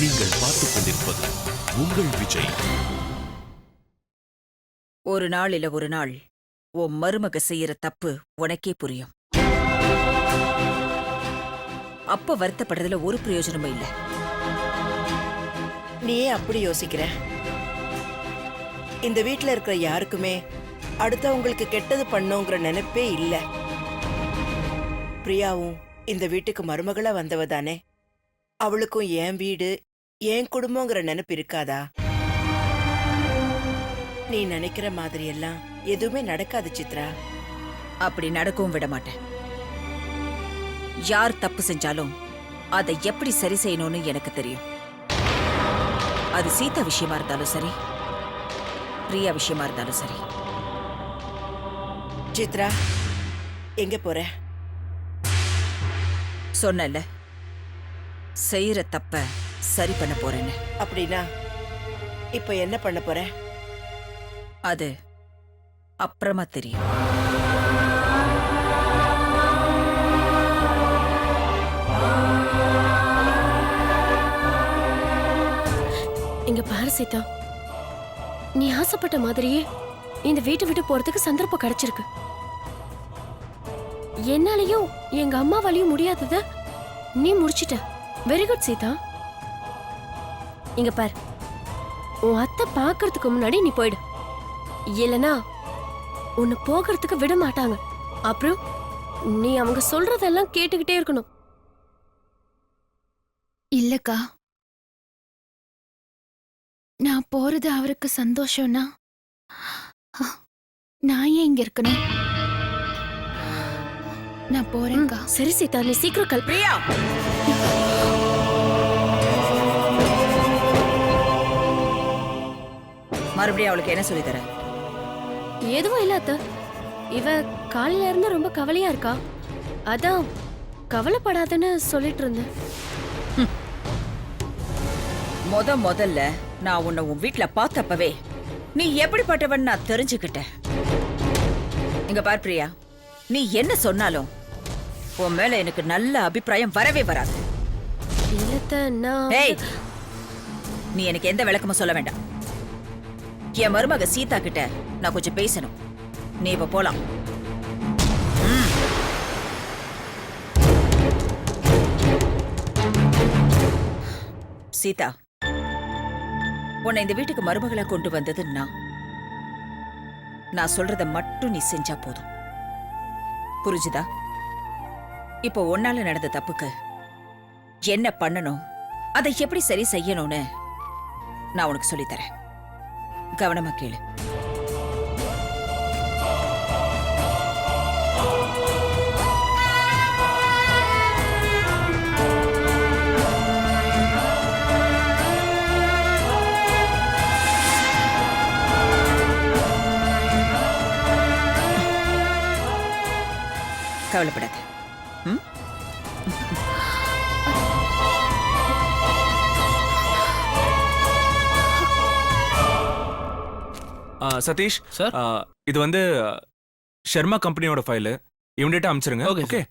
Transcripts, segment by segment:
நீங்கள் பார்த்துக் கொண்டிருப்பது உங்கள் விஜய். ஒரு நாள் இல்ல ஒரு நாள் உன் மருமக செய்யற தப்பு உனக்கே புரியும். அப்ப வருத்தப்படுறதுல ஒரு பிரயோஜனமும் இல்ல. நீ ஏன் அப்படி யோசிக்கிற? இந்த வீட்ல இருக்கிற யாருக்குமே அடுத்தவங்களுக்கு கெட்டது பண்ணோங்கிற நினைப்பே இல்ல. பிரியாவும் இந்த வீட்டுக்கு மருமகளா வந்தவ தானே. அவளுக்கும் என் வீடு என் குடும்பங்கிற நினைப்பு இருக்காதா? நீ நினைக்கிற மாதிரி எல்லாம் எதுவுமே நடக்காது சித்ரா. அப்படி நடக்கவும் விட மாட்டேன். யார் தப்பு செஞ்சாலும் அதை எப்படி சரி செய்யணும்னு எனக்கு தெரியும். அது சீதா விஷயமா இருந்தாலும் சரி, பிரியா விஷயமா இருந்தாலும் சரி. சித்ரா, எங்க போற? சொன்னல, செய்யற தப்ப சரி பண்ண போறேன்னு. அப்படின்னா இப்ப என்ன பண்ண போற? அது அப்புறமா தெரியும். இங்க பாரு சீதா, நீ ஆசைப்பட்ட மாதிரியே இந்த வீட்டை விட்டு போறதுக்கு சந்தர்ப்பம் கிடைச்சிருக்கு. என்னாலையும் எங்க அம்மாவாலையும் முடியாதத நீ முடிச்சிட்ட. Very good Sita. இங்க பாரு, உன் அத்தை பாக்குறதுக்கு முன்னாடி நீ போயிடு. இல்லனா உன்னை போகிறதுக்கு விட மாட்டாங்க. அப்புறம் நீ அவங்க சொல்றதெல்லாம் கேட்டுக்கிட்டே இருக்கணும். இல்லக்கா, நான் போறது அவருக்கு சந்தோஷம்னா நான் ஏன் இங்க இருக்கணும்? நான் போறேன்க்கா. சரி சீதா, நீ சீக்கிரம் பிரியா, மறுபடியும் அவளுக்கு என்ன சொல்லி தர? எதுவும் இல்ல அத்தை. இவ காலையில இருந்து ரொம்ப கவலையா இருக்கா. அதான் கவலைப்படாதன்னு சொல்லிட்டு இருந்தேன். முதல்ல நான் உன்னை உன் வீட்ல பார்த்தப்பவே நீ எப்படிப்பட்டவன் நான் தெரிஞ்சுக்கிட்டேன். இங்க பார் பிரியா, நீ என்ன சொன்னாலும் உன் மேல எனக்கு நல்ல அபிப்பிராயம் வரவே வராது. ஏய், நீ எனக்கு எந்த விளக்கமும் சொல்ல வேண்டாம். என் மருமக சீதா கிட்ட நான் கொஞ்சம் பேசணும். நீ இப்ப போலாம். சீதா, உன்னை இந்த வீட்டுக்கு மருமகளா கொண்டு வந்தது நான் சொல்றத மட்டும் நீ செஞ்சா போதும். புரிஞ்சுதா? இப்போ உன்னால நடந்த தப்புக்கு என்ன பண்ணணும், அதை எப்படி சரி செய்யணும்னு நான் உனக்கு சொல்லித்தரேன். கவனமா கேளு. கவலைப்படாத. சதீஷ் சார், இது வந்து ஷர்மா கம்பெனியோட ஃபைல். இமிடியேட்டா அனுப்பிச்சிருங்க. Okay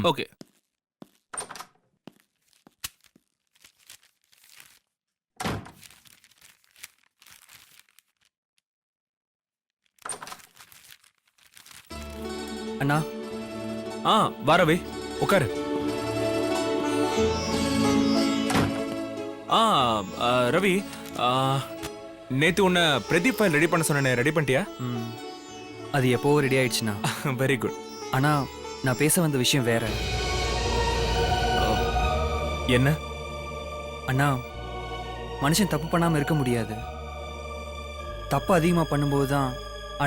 okay. அண்ணா. வா ரவி, உட்காரு. ரவி, நேத்து உன்னை பிரதீப் ஃபைல் ரெடி பண்ண சொன்னேன், ரெடி பண்ணிட்டியா? அது எப்போ ரெடி ஆயிடுச்சுண்ணா. Very good. ஆனா நான் பேச வந்த விஷயம் வேற. என்ன? அண்ணா, மனுஷன் தப்பு பண்ணாம இருக்க முடியாது. தப்பு அதிகமா பண்ணும்போது தான்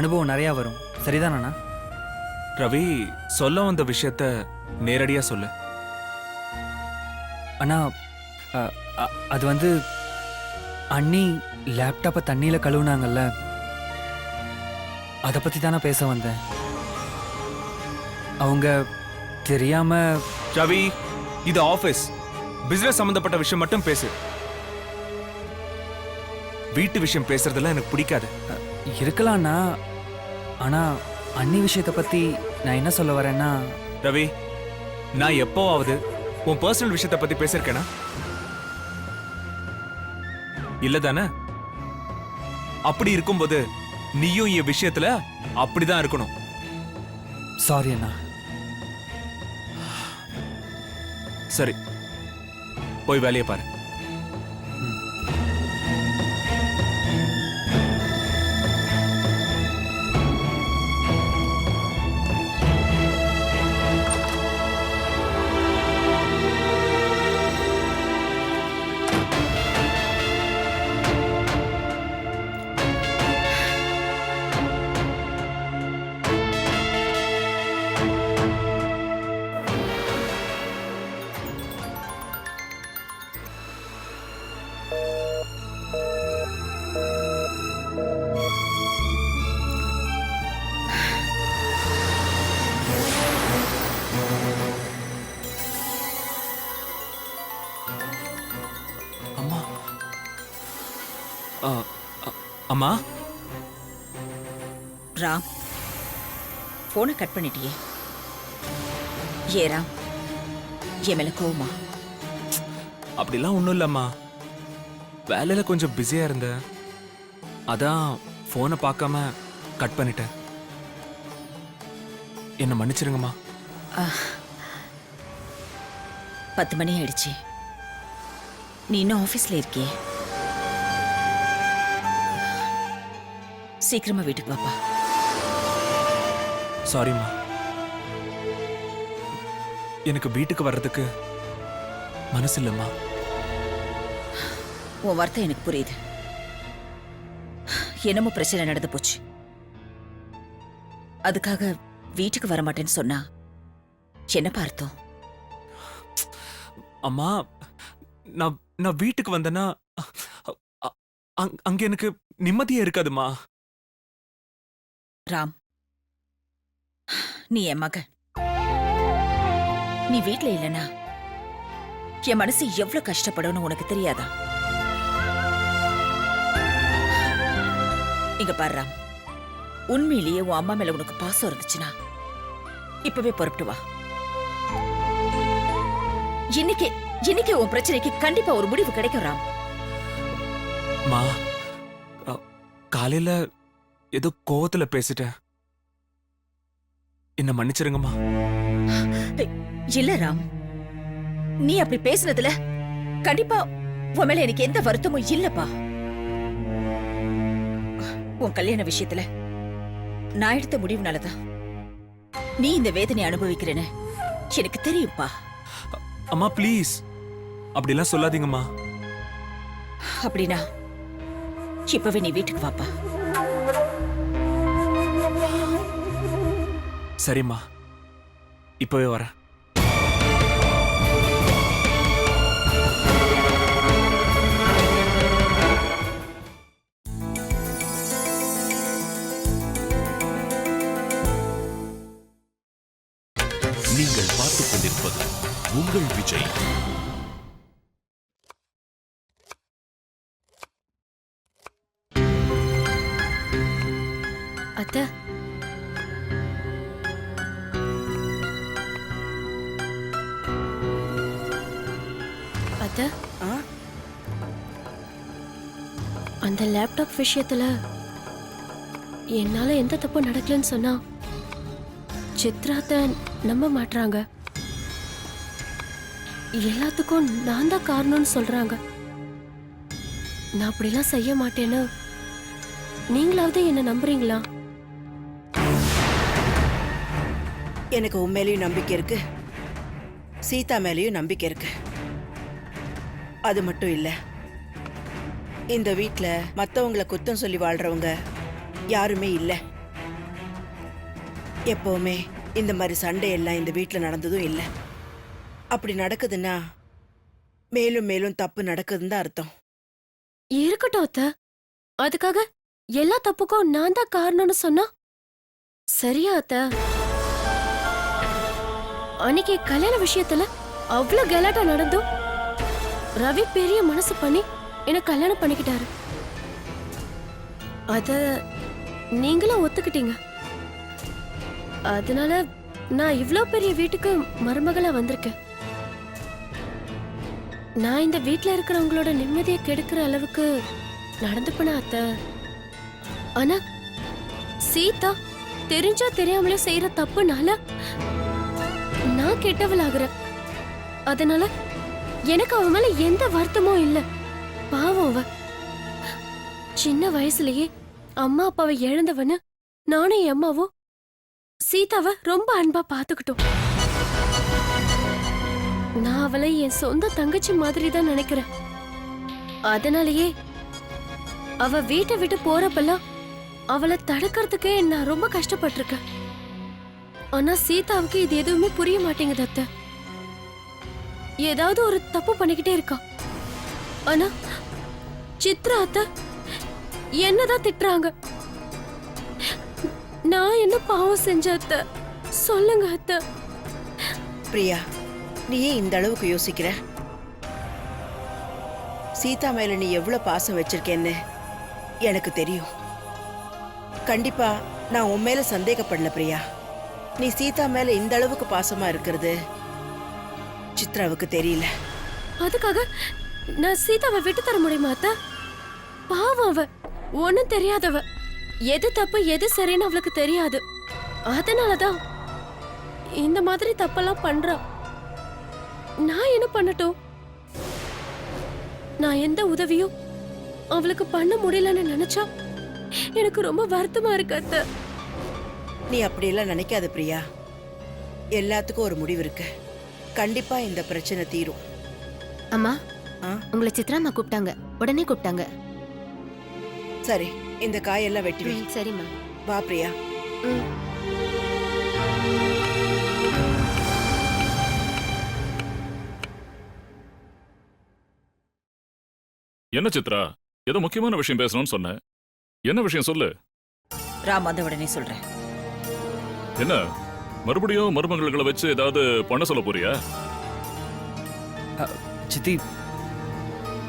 அனுபவம் நிறைய வரும். சரிதானா? ரவி, சொல்ல வந்த விஷயத்த நேரடியா சொல்லு. அண்ணா, அது வந்து அண்ணி லேப்டாப்பை தண்ணியில கழுவுனாங்கல்ல, அதை பத்தி தானே பேச வந்தேன். அவங்க தெரியாம. ரவி, இது ஆபீஸ். பிசினஸ் சம்பந்தப்பட்ட விஷயம் மட்டும் பேசு. வீட்டு விஷயம் பேசுறதெல்லாம் எனக்கு பிடிக்காது. இருக்கலாம்ண்ணா, ஆனா அண்ணி விஷயத்தை பத்தி நான் என்ன சொல்ல வரேன்னா. ரவி, நான் எப்போவாவது உன் பர்சனல் விஷயத்தை பத்தி பேசிருக்கேனா? இல்ல தானே? அப்படி இருக்கும்போது நீயும் என் விஷயத்துல அப்படிதான் இருக்கணும். சாரி அண்ணா. சரி, போய் வேலையை பாரு. அம்மா. அம்மா. ராம், போனை கட் பண்ணிட்டியே. ஏ ராம், என் மேல கோவமா? அப்படிலாம் ஒண்ணும் இல்லம்மா. வேலையில கொஞ்சம் பிஸியா இருந்தேன், அதான் போனை பார்க்காம கட் பண்ணிட்டேன். என்ன மன்னிச்சிருங்கம்மா. 10 மணி ஆயிடுச்சு. நீ இன்னும் ஆபீஸ்ல இருக்கியே. சீக்கிரமா வீட்டுக்கு வாப்பா. சாரிம்மா. எனக்கு வீட்டுக்கு வர்றதுக்கு மனசு இல்லம்மா. உன் வார்த்தை எனக்கு புரியுது. என்னமோ பிரச்சனை நடந்து போச்சு, அதுக்காக வீட்டுக்கு வர மாட்டேன்னு சொன்னா என்ன பார்த்தோம்? அம்மா, நான் வீட்டுக்கு வந்தேன்னா அங்க எனக்கு நிம்மதியே இருக்காதுமா. ராம், நீ என் மகன். நீ வீட்ல இல்லனா என் மனசு எவ்வளவு கஷ்டப்படும்னு உனக்கு தெரியாதா? இங்க பாரு ராம், உண்மையிலேயே உன் அம்மா மேல உனக்கு பாசம் இருந்துச்சுன்னா இப்பவே புறப்பட்டு வா. இன்னைக்கு உன் பிரச்சனைக்கு கண்டிப்பா ஒரு முடிவு கிடைக்கும் ராம். மா, காலையில ஏதோ கோவத்துல பேசிட்டேன், என்ன மன்னிச்சிருங்கம்மா. இல்ல ராம், நீ அப்படி பேசுனதுல கண்டிப்பா உன் மேல எனக்கு எந்த வருத்தமும் இல்லப்பா. உன் கல்யாண விஷயத்துல நான் எடுத்த முடிவுனாலதான் நீ இந்த வேதனை அனுபவிக்கிறேன்னு எனக்கு தெரியும்பா. அம்மா ப்ளீஸ், அப்படிலாம் சொல்லாதீங்கம்மா. அப்படின்னா இப்பவே நீ வீட்டுக்கு வாப்பா. சரிம்மா, இப்பவே வரேன். நீங்கள் பார்த்துக் கொண்டிருப்பது உங்கள் விஜய். அத்தை, அத்தை, ஆ? அந்த லேப்டாப் விஷயத்துல என்னால எந்த தப்பும் நடக்கலன்னு சொன்னா சித்ராத்த நம்ப மாட்றாங்க. எல்லாத்துக்கும் நான் தான் காரணம்னு சொல்றாங்க. நான் அப்படிலாம் செய்ய மாட்டேன்னு நீங்களாவது என்ன நம்புறீங்களா? எனக்கு உன் மேலேயும் நம்பிக்கை இருக்கு, சீதா மேலேயும் நம்பிக்கை இருக்கு. அது மட்டும் இல்ல, இந்த வீட்ல மத்தவங்களை குத்தம் சொல்லி வாழ்றவங்க யாருமே இல்ல. எப்பவுமே இந்த மாதிரி சண்டை எல்லாம் இந்த வீட்ல நடந்ததும் இல்ல. அப்படி நடக்குதுன்னா மேலும் மேலும் தப்பு நடக்குதுன்னு தான் அர்த்தம். இருக்கட்டும் அத்தை, அதுக்காக எல்லா தப்புக்கும் நான் தான் காரணம்னு சொன்னா சரியா அத்தை? அன்னைக்கு கல்யாண விஷயத்துல அவ்வளவு கலாட்டா நடந்தும் ரவி பெரிய மனசு பண்ணி என்ன கல்யாணம் பண்ணிக்கிட்டாரு. அத நீங்களும் ஒத்துக்கிட்டீங்க. அதனால நான் இவ்ளோ பெரிய வீட்டுக்கு மருமகளா வந்திருக்கேன். நான் இந்த வீட்ல இருக்கிறவங்களோட நிம்மதியை கெடுக்கிற அளவுக்கு நடந்துப்பனா அத்தை. ஆனா சீதா தெரிஞ்சோ தெரியாமலே செய்யற தப்புனால நான் கெட்டவளாகிறேன். அதனால எனக்கு அவ மேல எந்த வருத்தமும் இல்ல. பாவம் அவ சின்ன வயசுலயே அம்மா அப்பாவை இழந்தவன்னு நானும் என் அம்மாவும் சீதாவை ரொம்ப அன்பா பாத்துக்கிட்டோம். நான் அவளை என் சொந்த தங்கச்சி மாதிரி தான் நினைக்கிறேன். அதனாலயே அவ வீட்டை விட்டு போறப்பெல்லாம் அவளை தடுக்கிறதுக்கே நான் ரொம்ப கஷ்டப்பட்டிருக்கேன். ஆனா சீதாவுக்கு இது எதுவுமே புரிய மாட்டேங்குது அத்தை. ஏதாவது ஒரு தப்பு பண்ணிக்கிட்டே இருக்கா. ஆனா சித்ரா அத்தை என்னதான் திட்டுறாங்க. நான் என்ன பாவம் செஞ்ச அத்தை? சொல்லுங்க அத்தை. பிரியா, நீ ஏன் இந்த அளவுக்கு யோசிக்கிற? சீதா மேல நீ எவ்வளவு பாசம் வச்சிருக்கேன்னு எனக்கு தெரியும். கண்டிப்பா நான் உன் மேல சந்தேகப்படல பிரியா. நீ சீதா மேல இந்த அளவுக்கு பாசமா இருக்கிறது சித்ராவுக்கு தெரியல. அதுக்காக நான் சீதாவை விட்டு தர முடியுமா அத்தை? பாவம் அவ ஒன்னும் தெரியாதவ. எது தப்பு எது சரின்னு அவளுக்கு தெரியாது. அதனாலதான் இந்த மாதிரி தப்பெல்லாம் பண்றா. நான் என்ன பண்ணட்டும்? நான் எந்த உதவியும் அவளுக்கு பண்ண முடியலன்னு நினைச்சா எனக்கு ரொம்ப வருத்தமா இருக்கு அத்தை. நீ அப்படியெல்லாம் நினைக்காத பிரியா. எல்லாத்துக்கும் ஒரு முடிவு இருக்கு. கண்டிப்பா இந்த பிரச்சனை தீரும். அம்மா ஆ? உங்களை சித்ராம்மா கூப்பிட்டாங்க, உடனே கூப்பிட்டாங்க. சரி, இந்த காயெல்லாம் வெட்டி வை. சரிம்மா. வா பிரியா. என்ன சித்ரா, ஏதோ முக்கியமான விஷயம் பேசணும்னு சொன்ன. என்ன விஷயம் சொல்லு. ராம் வந்த உடனே சொல்றேன். என்ன மறுபடியும் மருமகளை வச்சு ஏதாவது பண்ண சொல்ல போறியா? சித்தி,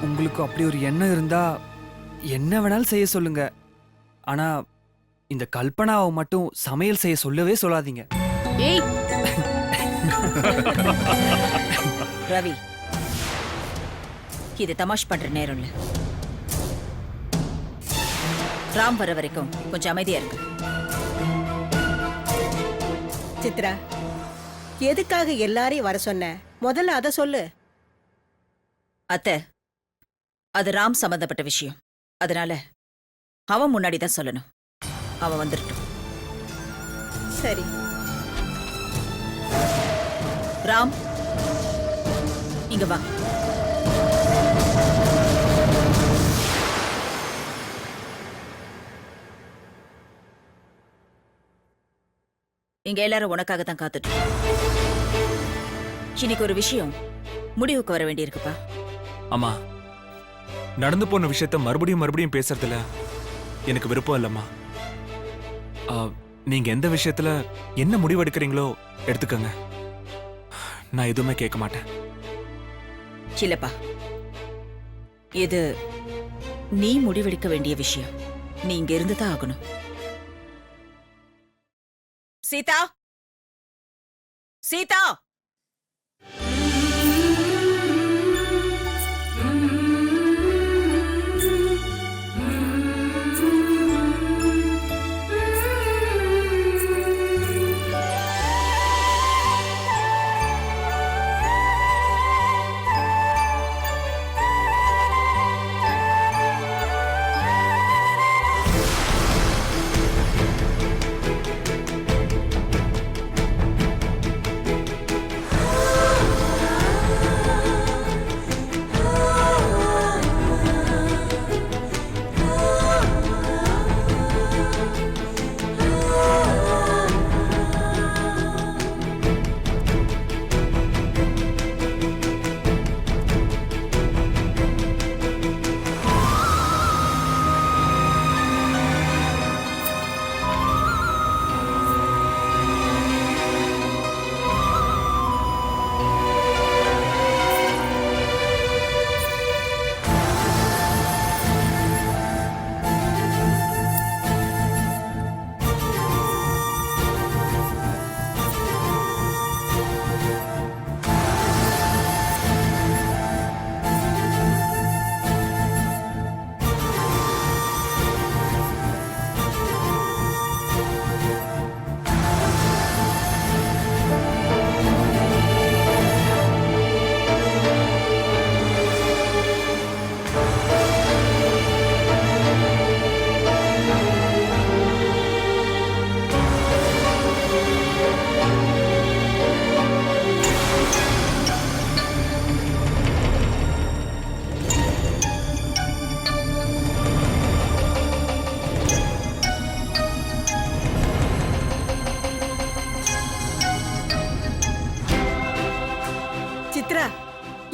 உங்களுக்கு அப்படி ஒரு எண்ணம் இருந்தா என்ன வேணாலும் செய்ய சொல்லுங்க. ஆனா இந்த கல்பனாவை மட்டும் சமையல் செய்ய சொல்லவே சொல்லாதீங்க. ஏய் ரவி, இது தமாஷ் பண்ற நேரம் இல்ல. ராம் வர வரைக்கும் கொஞ்சம் அமைதியா இருக்கு. சித்ரா, எதுக்காக எல்லாரையும் வர சொன்ன? முதல்ல அத சொல்லு. அத்தை, அது ராம் சம்பந்தப்பட்ட விஷயம். அதனால அவன் முன்னாடி தான் சொல்லணும். அவன் வந்துடட்டும். சரி. ராம், இங்க வா. இங்க எல்லாரும் உனக்காக தான் காத்துட்டு இருக்கோம். இன்னைக்கு ஒரு விஷயம் முடிவுக்கு வர வேண்டியிருக்குப்பா. அம்மா, நடந்து போன விஷயத்த மறுபடியும் மறுபடியும் பேசுறதுல எனக்கு விருப்பம் இல்லம்மா. நீங்க எந்த விஷயத்துல என்ன முடிவெடுக்கிறீங்களோ எடுத்துக்கங்க. நான் எதுவுமே கேட்க மாட்டேன். இல்லப்பா, இது நீ முடிவெடுக்க வேண்டிய விஷயம். நீ இங்க இருந்து தான் ஆகணும். சீதா, சீதா,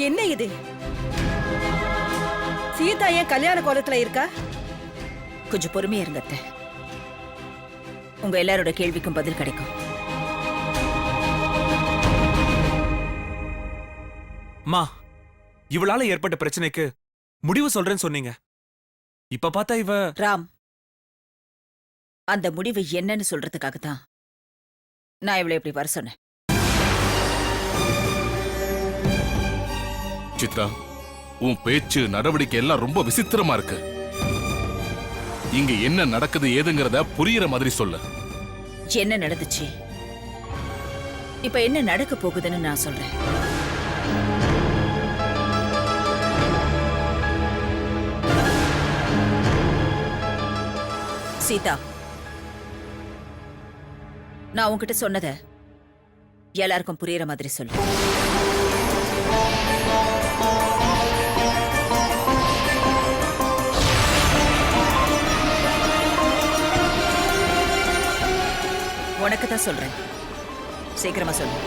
என்ன இது? சீதா ஏன் கல்யாண கோலத்துல இருக்கா? கொஞ்சம் பொறுமையா இருங்க அத்தை. உங்க எல்லாரோட கேள்விக்கும் பதில் கிடைக்கும். அம்மா, இவளால ஏற்பட்ட பிரச்சனைக்கு முடிவு சொல்றேன்னு சொன்னீங்க. இப்ப பார்த்தா இவ ராம், அந்த முடிவு என்னன்னு சொல்றதுக்காக தான் நான் இவளை இப்படி வர சொன்னேன். சித்ரா, உன் பேச்சு நடவடிக்கை எல்லாம் ரொம்ப விசித்திரமா இருக்கு. இங்க என்ன நடக்குது ஏதுங்கிறத புரியுற மாதிரி சொல்லு. என்ன நடந்துச்சு, இப்ப என்ன நடக்க போகுதுன்னு நான் சொல்றேன். சீதா, நான் உன்கிட்ட சொன்னத எல்லாருக்கும் புரியுற மாதிரி சொல்லு. உனக்கு தான் சொல்றேன், சீக்கிரமா சொல்லு.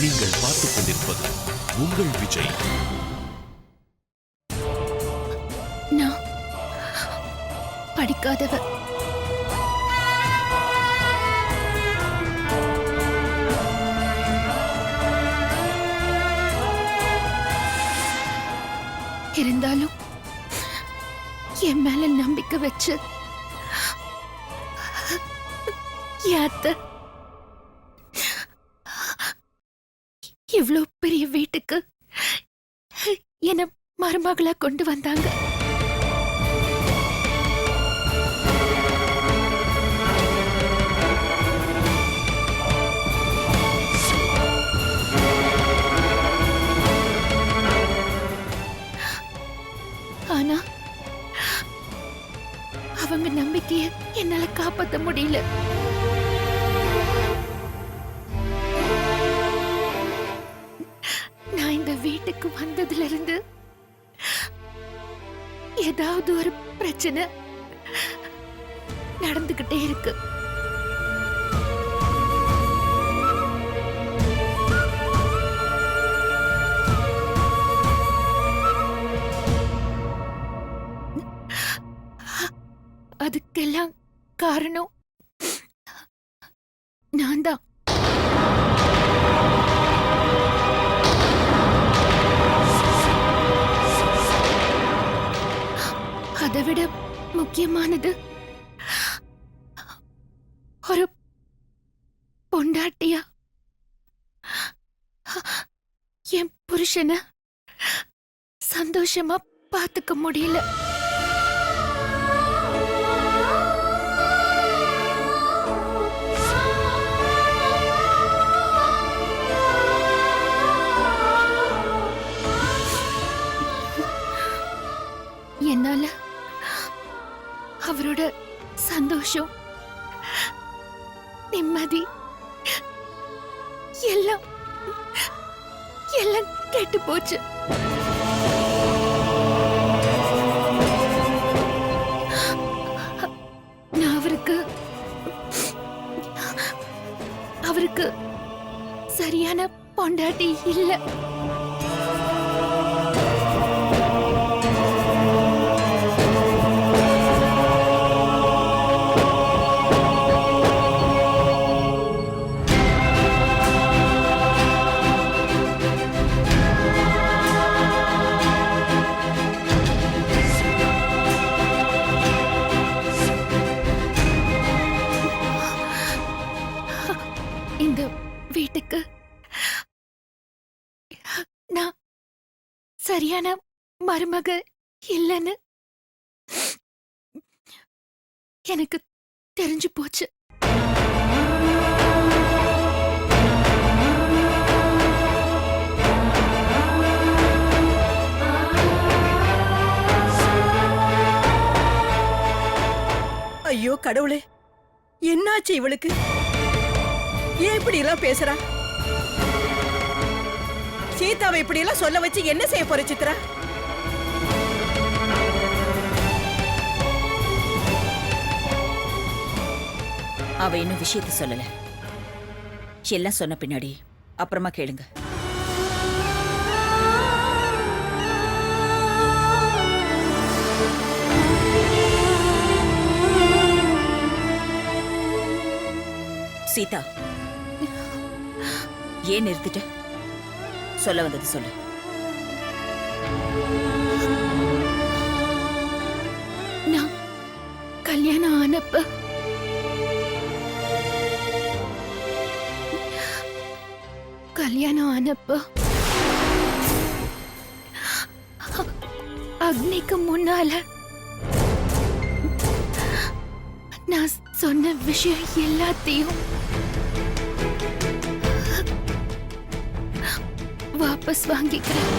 நீங்கள் பார்த்துக் கொண்டிருப்பது உங்கள் விஜய். நான் படிக்காதவ. இருந்தாலும் என் மேல நம்பிக்கை வச்சு என் அத்தை இவ்ளோ பெரிய வீட்டுக்கு என்ன மருமகளா கொண்டு வந்தாங்க. ஆனா அவங்க நம்பிக்கைய என்னால காப்பாத்த முடியல. நான் இந்த வீட்டுக்கு வந்ததுல இருந்து ஏதாவது ஒரு பிரச்சனை நடந்துகிட்டே இருக்கு. அதுக்கெல்லாம் காரணம் நான் தான். அதைவிட முக்கியமானது, ஒரு பொண்டாட்டியா என் புருஷனை சந்தோஷமா பார்த்துக்க முடியல. என்னால அவரோட சந்தோஷம், நிம்மதி எல்லாம் எல்லாம் கெட்டு போச்சு. நான் அவருக்கு சரியான பொண்டாட்டி இல்ல. இந்த வீட்டுக்கு நான் சரியான மருமக இல்லைன்னு எனக்கு தெரிஞ்சு போச்சு. ஐயோ கடவுளே, என்னாச்சு இவளுக்கு? ஏன் இப்படி எல்லாம் பேசுறா? சீதாவை இப்படி எல்லாம் சொல்ல வச்சு என்ன செய்ய போற சித்ரா? அவ இன்னும் விஷயத்த சொல்லல. எல்லாம் சொன்ன பின்னாடி அப்புறமா கேளுங்க. சீதா, ஏன் நிறுத்திட்ட? சொல்ல வந்தது சொல்லு. நான் கல்யாணம் ஆனப்ப அக்னிக்கு முன்னால நான் சொன்ன விஷயம் எல்லாத்தையும் வாபஸ் வாங்கிக்கிறேன்.